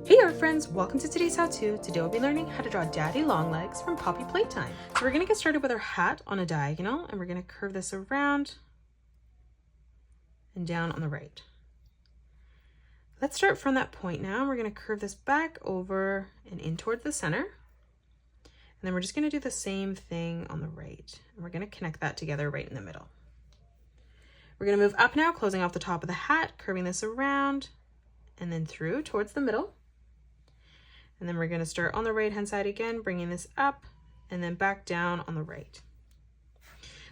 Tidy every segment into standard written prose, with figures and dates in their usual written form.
Hey art friends, welcome to today's how-to. Today we'll be learning how to draw daddy long legs from Poppy Playtime. So we're going to get started with our hat on a diagonal, and we're going to curve this around and down on the right. Let's start from that point now. We're going to curve this back over and in towards the center. And then we're just going to do the same thing on the right. And we're going to connect that together right in the middle. We're going to move up now, closing off the top of the hat, curving this around and then through towards the middle. And then we're going to start on the right hand side again, bringing this up and then back down on the right.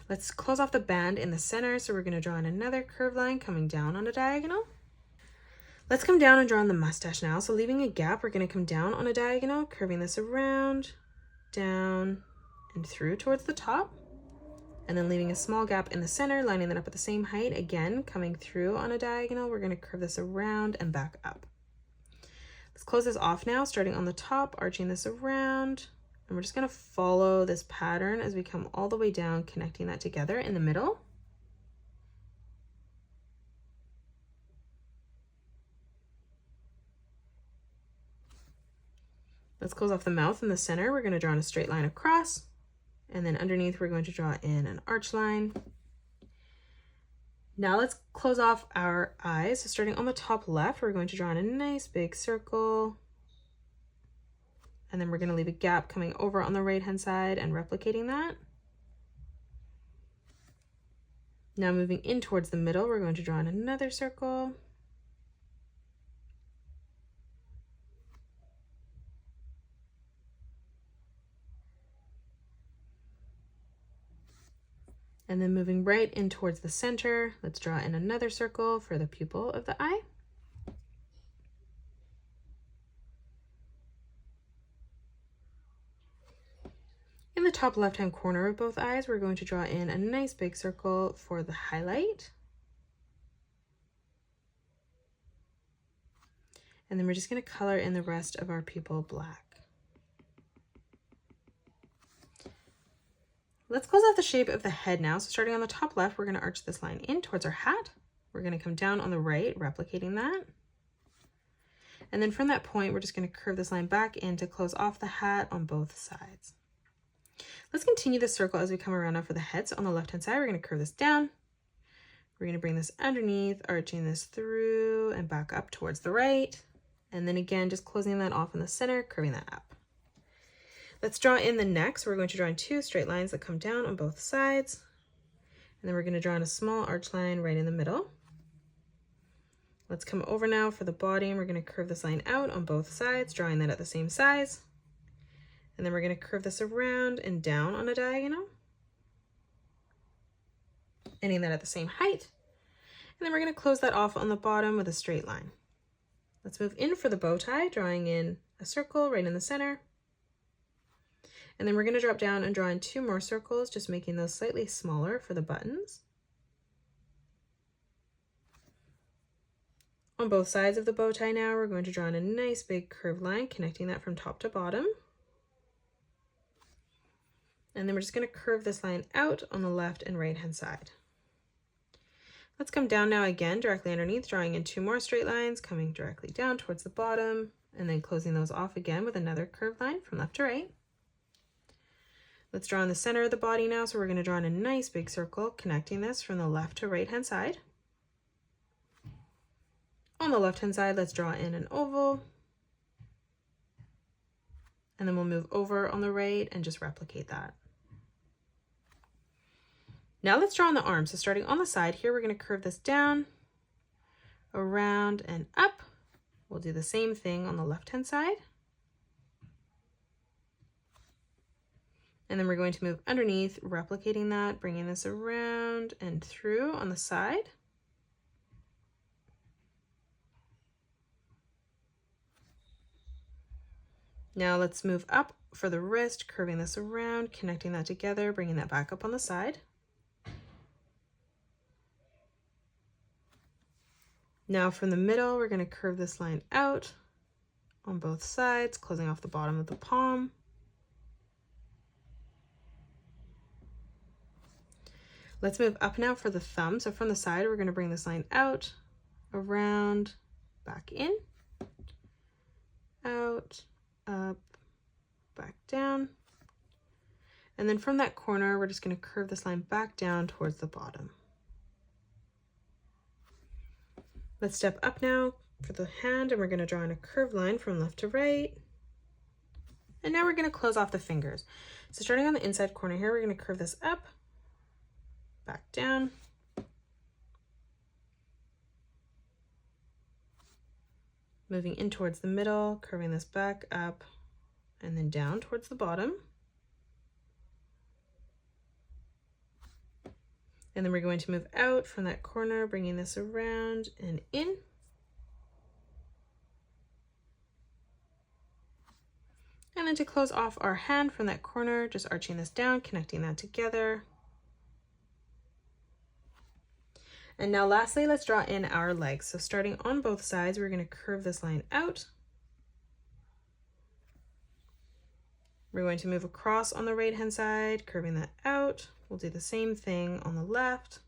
Let's close off the band in the center. So we're going to draw in another curved line coming down on a diagonal. Let's come down and draw on the mustache now. So leaving a gap, we're going to come down on a diagonal, curving this around, down and through towards the top. And then leaving a small gap in the center, lining that up at the same height. Again, coming through on a diagonal, we're going to curve this around and back up. Let's close this off now, starting on the top, arching this around, and we're just going to follow this pattern as we come all the way down, connecting that together in the middle. Let's close off the mouth in the center. We're going to draw in a straight line across, and then underneath we're going to draw in an arch line. Now let's close off our eyes. So starting on the top left, we're going to draw in a nice big circle. And then we're going to leave a gap coming over on the right hand side and replicating that. Now moving in towards the middle, we're going to draw in another circle. And then moving right in towards the center, let's draw in another circle for the pupil of the eye. In the top left-hand corner of both eyes, we're going to draw in a nice big circle for the highlight. And then we're just going to color in the rest of our pupil black. Let's close off the shape of the head now. So starting on the top left, we're going to arch this line in towards our hat. We're going to come down on the right, replicating that. And then from that point, we're just going to curve this line back in to close off the hat on both sides. Let's continue this circle as we come around now for the head. So on the left-hand side, we're going to curve this down. We're going to bring this underneath, arching this through and back up towards the right. And then again, just closing that off in the center, curving that up. Let's draw in the neck. So we're going to draw in two straight lines that come down on both sides. And then we're going to draw in a small arch line right in the middle. Let's come over now for the body, and we're going to curve this line out on both sides, drawing that at the same size. And then we're going to curve this around and down on a diagonal, ending that at the same height. And then we're going to close that off on the bottom with a straight line. Let's move in for the bow tie, drawing in a circle right in the center. And then we're going to drop down and draw in two more circles, just making those slightly smaller for the buttons. On both sides of the bow tie now, we're going to draw in a nice big curved line, connecting that from top to bottom. And then we're just going to curve this line out on the left and right hand side. Let's come down now again, directly underneath, drawing in two more straight lines, coming directly down towards the bottom, and then closing those off again with another curved line from left to right. Let's draw in the center of the body now. So we're going to draw in a nice big circle, connecting this from the left to right hand side. On the left hand side, let's draw in an oval. And then we'll move over on the right and just replicate that. Now let's draw on the arm. So starting on the side here, we're going to curve this down, around and up. We'll do the same thing on the left hand side. And then we're going to move underneath, replicating that, bringing this around and through on the side. Now let's move up for the wrist, curving this around, connecting that together, bringing that back up on the side. Now from the middle, we're going to curve this line out on both sides, closing off the bottom of the palm. Let's move up now for the thumb. So from the side, we're going to bring this line out, around, back in. out, up, back down. And then from that corner, we're just going to curve this line back down towards the bottom. Let's step up now for the hand, and we're going to draw in a curved line from left to right. And now we're going to close off the fingers. So starting on the inside corner here, we're going to curve this up, back down. Moving in towards the middle, curving this back up, and then down towards the bottom. And then we're going to move out from that corner, bringing this around and in. And then to close off our hand from that corner, just arching this down, connecting that together. And now lastly, let's draw in our legs. So starting on both sides, we're going to curve this line out. We're going to move across on the right hand side, curving that out. We'll do the same thing on the left.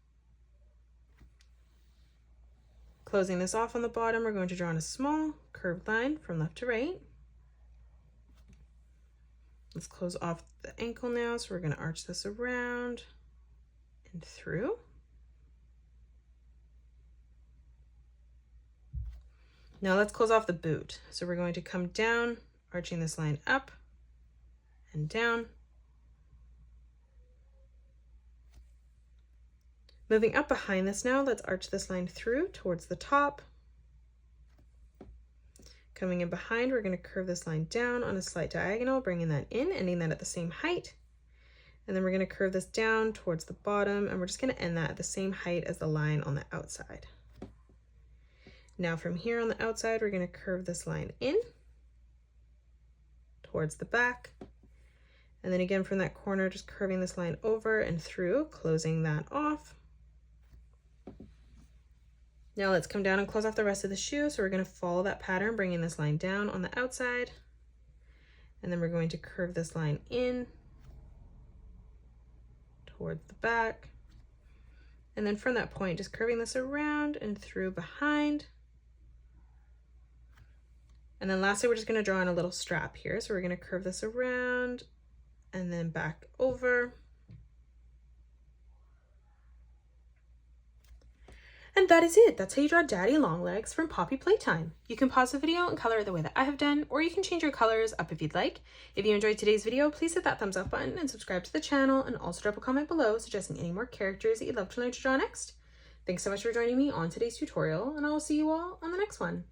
Closing this off on the bottom, we're going to draw in a small curved line from left to right. Let's close off the ankle now. So we're going to arch this around and through. Now let's close off the boot. So we're going to come down, arching this line up and down. Moving up behind this now, let's arch this line through towards the top. Coming in behind, we're going to curve this line down on a slight diagonal, bringing that in, ending that at the same height. And then we're going to curve this down towards the bottom, and we're just going to end that at the same height as the line on the outside. Now from here on the outside, we're going to curve this line in towards the back. And then again from that corner, just curving this line over and through, closing that off. Now let's come down and close off the rest of the shoe. So we're going to follow that pattern, bringing this line down on the outside. And then we're going to curve this line in towards the back. And then from that point, just curving this around and through behind. And then lastly, we're just going to draw in a little strap here. So we're going to curve this around and then back over. And that is it. That's how you draw daddy long legs from Poppy Playtime. You can pause the video and color it the way that I have done, or you can change your colors up if you'd like. If you enjoyed today's video, please hit that thumbs up button and subscribe to the channel, and also drop a comment below suggesting any more characters that you'd love to learn to draw next. Thanks so much for joining me on today's tutorial, and I will see you all on the next one.